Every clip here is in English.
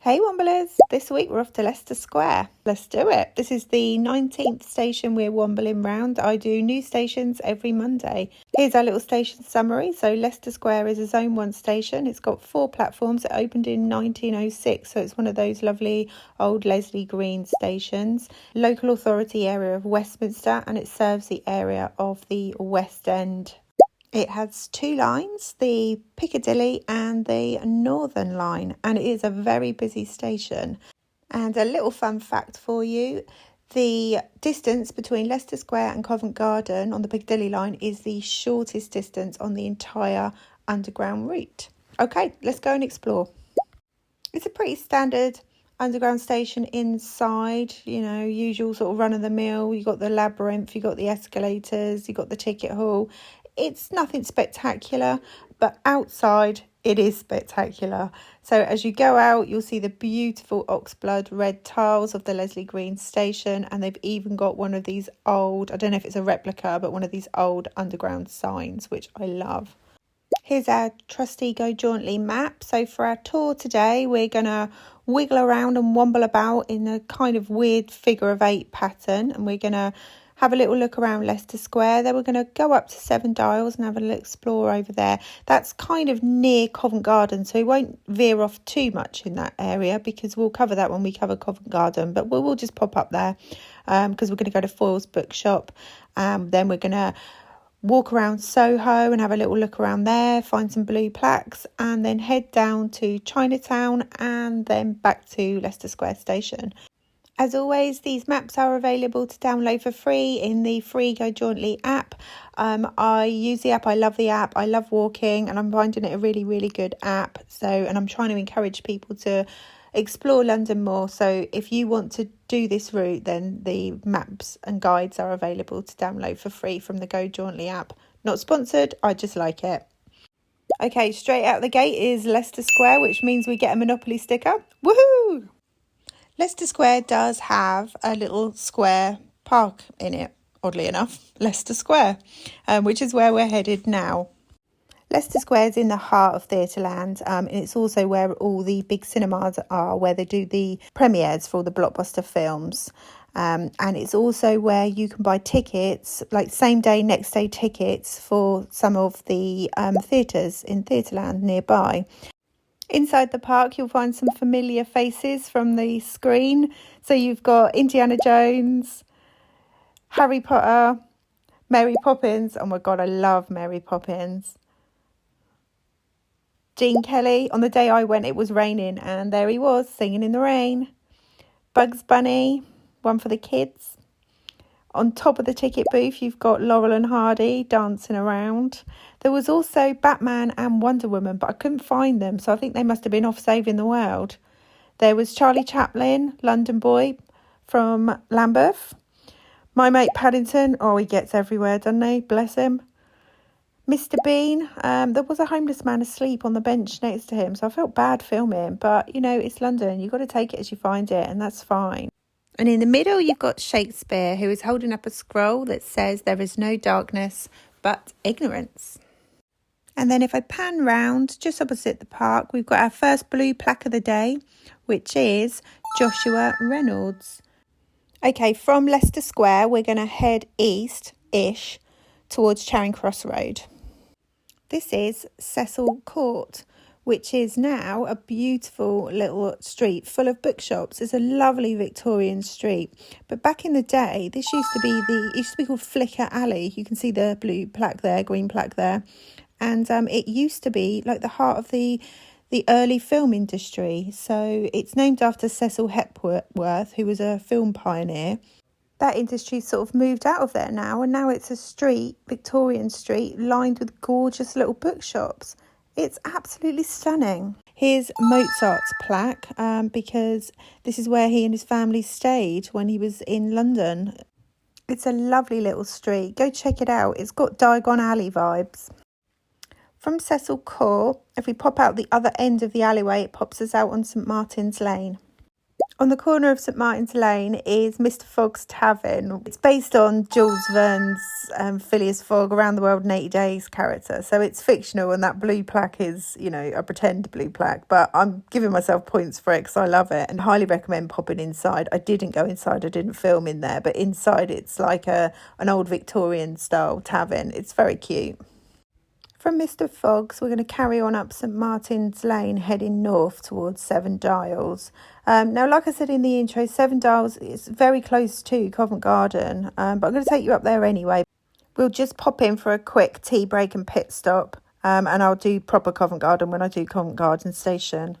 Hey Womblers, this week we're off to Leicester Square. Let's do it. This is the 19th station we're wombling round. I do new stations every Monday. Here's our little station summary. So Leicester Square is a Zone 1 station. It's got 4 platforms. It opened in 1906, so it's one of those lovely old Leslie Green stations. Local authority area of Westminster, and it serves the area of the West End. It has 2 lines, the Piccadilly and the Northern line, and it is a very busy station. And a little fun fact for you, the distance between Leicester Square and Covent Garden on the Piccadilly line is the shortest distance on the entire underground route. Okay, let's go and explore. It's a pretty standard underground station inside, usual sort of run-of-the-mill. You've got the labyrinth, you've got the escalators, you've got the ticket hall. It's nothing spectacular, but outside it is spectacular. So as you go out, you'll see the beautiful oxblood red tiles of the Leslie Green station, and they've even got one of these old, I don't know if it's a replica, but one of these old underground signs, which I love. Here's our trusty Go Jauntly map. So for our tour today, we're going to wiggle around and womble about in a kind of weird figure of 8 pattern, and we're going to have a little look around Leicester Square. Then we're going to go up to 7 Dials and have a little explore over there. That's kind of near Covent Garden, so we won't veer off too much in that area because we'll cover that when we cover Covent Garden, but we'll just pop up there because we're going to go to Foyle's bookshop. Then we're going to walk around SOHO and have a little look around there, find some blue plaques, and then head down to Chinatown and then back to Leicester Square station. As always, these maps are available to download for free in the free Go Jauntly app. I use the app. I love the app. I love walking, and I'm finding it a really, really good app. And I'm trying to encourage people to explore London more. So if you want to do this route, then the maps and guides are available to download for free from the Go Jauntly app. Not sponsored, I just like it. Okay, straight out the gate is Leicester Square, which means we get a Monopoly sticker. Woohoo! Leicester Square does have a little square park in it, oddly enough, Leicester Square, which is where we're headed now. Leicester Square is in the heart of Theatreland, and it's also where all the big cinemas are, where they do the premieres for all the blockbuster films. And it's also where you can buy tickets, like same day, next day tickets for some of the theatres in Theatreland nearby. Inside the park, you'll find some familiar faces from the screen. So you've got Indiana Jones, Harry Potter, Mary Poppins. Oh my God, I love Mary Poppins. Gene Kelly. On the day I went, it was raining, and there he was singing in the rain. Bugs Bunny, one for the kids. On top of the ticket booth, you've got Laurel and Hardy dancing around. There was also Batman and Wonder Woman, but I couldn't find them, so I think they must have been off saving the world. There was Charlie Chaplin, London Boy from Lambeth. My mate Paddington, he gets everywhere, doesn't he? Bless him. Mr. Bean, there was a homeless man asleep on the bench next to him, so I felt bad filming, but, it's London. You've got to take it as you find it, and that's fine. And in the middle, you've got Shakespeare, who is holding up a scroll that says there is no darkness but ignorance. And then if I pan round, just opposite the park, we've got our first blue plaque of the day, which is Joshua Reynolds. Okay, from Leicester Square, we're going to head east-ish towards Charing Cross Road. This is Cecil Court, which is now a beautiful little street full of bookshops. It's a lovely Victorian street. But back in the day, this used to be called Flicker Alley. You can see the blue plaque there, green plaque there. And it used to be like the heart of the early film industry. So it's named after Cecil Hepworth, who was a film pioneer. That industry sort of moved out of there now, and now it's a street, Victorian street, lined with gorgeous little bookshops. It's absolutely stunning. Here's Mozart's plaque because this is where he and his family stayed when he was in London. It's a lovely little street. Go check it out. It's got Diagon Alley vibes. From Cecil Court, if we pop out the other end of the alleyway, it pops us out on St Martin's Lane. On the corner of St Martin's Lane is Mr Fogg's Tavern. It's based on Jules Verne's Phileas Fogg Around the World in 80 Days character. So it's fictional, and that blue plaque is, you know, a pretend blue plaque. But I'm giving myself points for it because I love it and highly recommend popping inside. I didn't go inside, I didn't film in there. But inside it's like an old Victorian style tavern. It's very cute. From Mr Fogg's, we're going to carry on up St Martin's Lane, heading north towards Seven Dials. Now, like I said in the intro, Seven Dials is very close to Covent Garden, but I'm going to take you up there anyway. We'll just pop in for a quick tea break and pit stop, and I'll do proper Covent Garden when I do Covent Garden Station.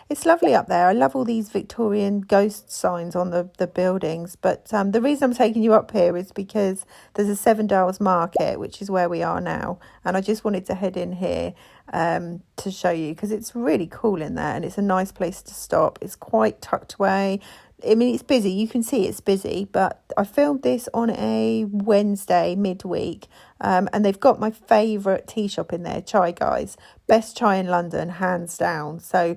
It's lovely up there. I love all these Victorian ghost signs on the buildings, but the reason I'm taking you up here is because there's a Seven Dials market, which is where we are now, and I just wanted to head in here to show you because it's really cool in there and it's a nice place to stop. It's quite tucked away. I mean, it's busy. You can see it's busy, but I filmed this on a Wednesday midweek, and they've got my favourite tea shop in there, Chai Guys. Best chai in London, hands down. So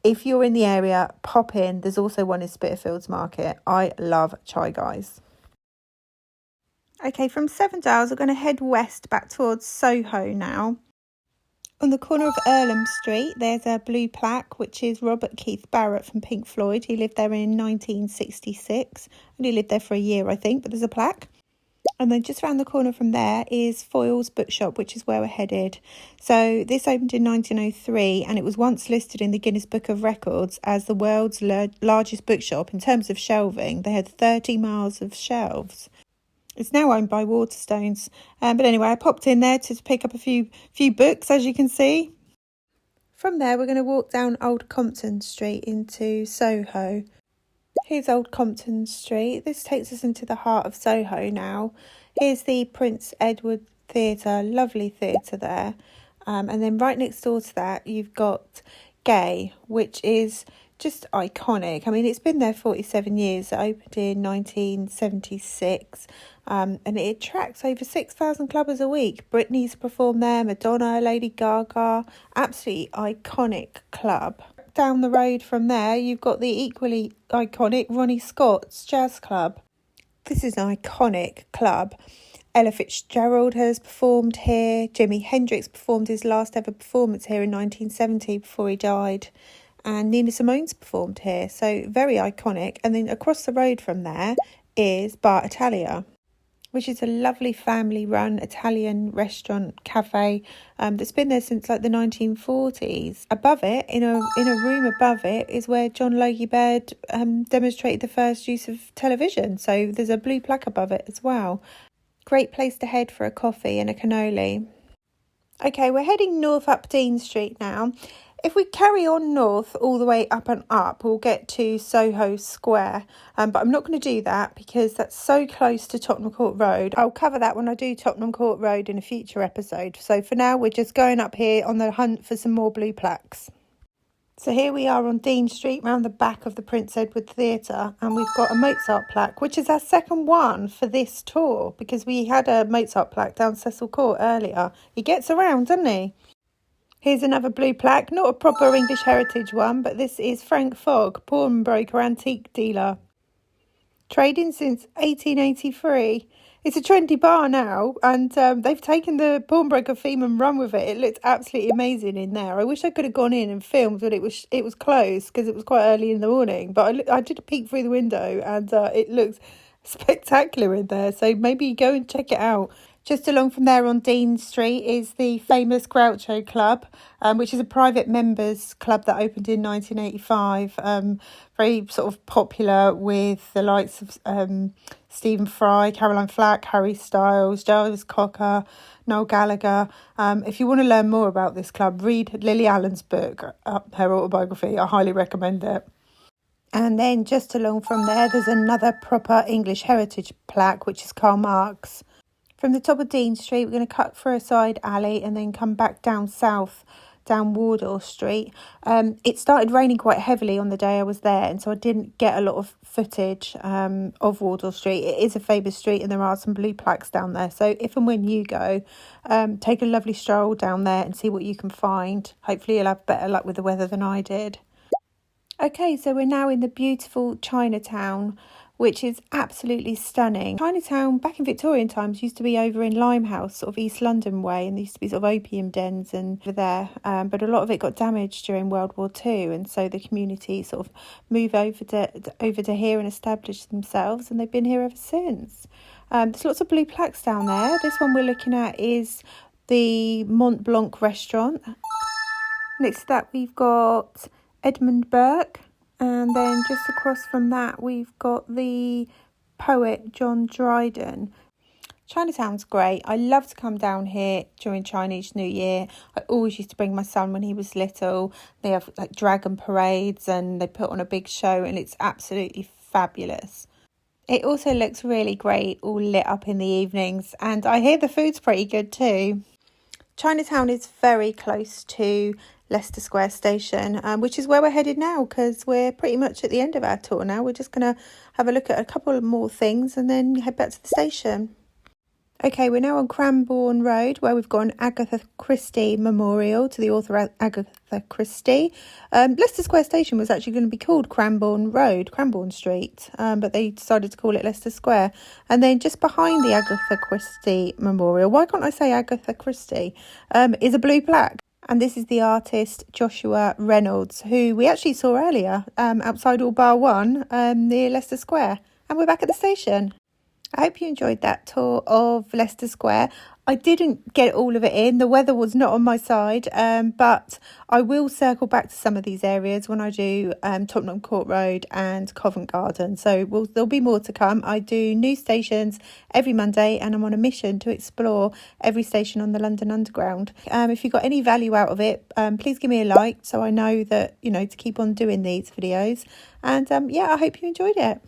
if you're in the area, pop in. There's also one in Spitalfields Market. I love Chai Guys. Okay, from Seven Dials, we're going to head west back towards Soho now. On the corner of Earlham Street, there's a blue plaque, which is Robert Keith Barrett from Pink Floyd. He lived there in 1966. Only lived there for a year, I think, but there's a plaque. And then just around the corner from there is Foyle's Bookshop, which is where we're headed. So this opened in 1903, and it was once listed in the Guinness Book of Records as the world's largest bookshop in terms of shelving. They had 30 miles of shelves. It's now owned by Waterstones. But anyway, I popped in there to pick up a few books, as you can see. From there, we're going to walk down Old Compton Street into Soho. Here's Old Compton Street. This takes us into the heart of Soho now. Here's the Prince Edward Theatre, lovely theatre there. And then right next door to that, you've got Gay, which is just iconic. I mean, it's been there 47 years. It opened in 1976, and it attracts over 6,000 clubbers a week. Britney's performed there, Madonna, Lady Gaga. Absolutely iconic club. Down the road from there, you've got the equally iconic Ronnie Scott's Jazz Club. This is an iconic club. Ella Fitzgerald has performed here. Jimi Hendrix performed his last ever performance here in 1970 before he died. And Nina Simone's performed here, so very iconic. And then across the road from there is Bar Italia, which is a lovely family-run Italian restaurant cafe that's been there since like the 1940s. Above it, in a room above it, is where John Logie Baird demonstrated the first use of television. So there's a blue plaque above it as well. Great place to head for a coffee and a cannoli. Okay, we're heading north up Dean Street now. If we carry on north all the way up and up, we'll get to Soho Square. But I'm not going to do that because that's so close to Tottenham Court Road. I'll cover that when I do Tottenham Court Road in a future episode. So for now, we're just going up here on the hunt for some more blue plaques. So here we are on Dean Street, round the back of the Prince Edward Theatre, and we've got a Mozart plaque, which is our second one for this tour, because we had a Mozart plaque down Cecil Court earlier. He gets around, doesn't he? Here's another blue plaque, not a proper English heritage one, but this is Frank Fogg, pawnbroker, antique dealer. Trading since 1883. It's a trendy bar now, and they've taken the pawnbroker theme and run with it. It looks absolutely amazing in there. I wish I could have gone in and filmed, but it was closed because it was quite early in the morning. But I did a peek through the window, and it looks spectacular in there. So maybe go and check it out. Just along from there on Dean Street is the famous Groucho Club, which is a private members club that opened in 1985. Very sort of popular with the likes of Stephen Fry, Caroline Flack, Harry Styles, Giles Cocker, Noel Gallagher. If you want to learn more about this club, read Lily Allen's book, her autobiography. I highly recommend it. And then just along from there, there's another proper English heritage plaque, which is Karl Marx. From the top of Dean Street, we're going to cut through a side alley and then come back down south, down Wardour Street. It started raining quite heavily on the day I was there, and so I didn't get a lot of footage of Wardour Street. It is a famous street and there are some blue plaques down there. So if and when you go, take a lovely stroll down there and see what you can find. Hopefully you'll have better luck with the weather than I did. Okay, so we're now in the beautiful Chinatown, which is absolutely stunning. Chinatown, back in Victorian times, used to be over in Limehouse, sort of East London way, and there used to be sort of opium dens and over there. But a lot of it got damaged during World War II, and so the community sort of moved over to here and established themselves, and they've been here ever since. There's lots of blue plaques down there. This one we're looking at is the Mont Blanc restaurant. Next to that, we've got Edmund Burke, and then just across from that we've got the poet John Dryden. Chinatown's great. I love to come down here during Chinese New Year. I always used to bring my son when he was little. They have like dragon parades and they put on a big show, and it's absolutely fabulous. It also looks really great all lit up in the evenings, and I hear the food's pretty good too. Chinatown is very close to Leicester Square station, which is where we're headed now, because we're pretty much at the end of our tour now. We're just going to have a look at a couple of more things and then head back to the station. Okay, we're now on Cranbourne Road, where we've got an Agatha Christie memorial to the author Agatha Christie. Leicester Square station was actually going to be called Cranbourne Road, Cranbourne Street, but they decided to call it Leicester Square. And then just behind the Agatha Christie memorial, why can't I say Agatha Christie, is a blue plaque. And this is the artist Joshua Reynolds, who we actually saw earlier outside All Bar One near Leicester Square. And we're back at the station. I hope you enjoyed that tour of Leicester Square. I didn't get all of it in. The weather was not on my side, but I will circle back to some of these areas when I do Tottenham Court Road and Covent Garden. So there'll be more to come. I do new stations every Monday, and I'm on a mission to explore every station on the London Underground. If you got any value out of it, please give me a like so I know that, to keep on doing these videos. And I hope you enjoyed it.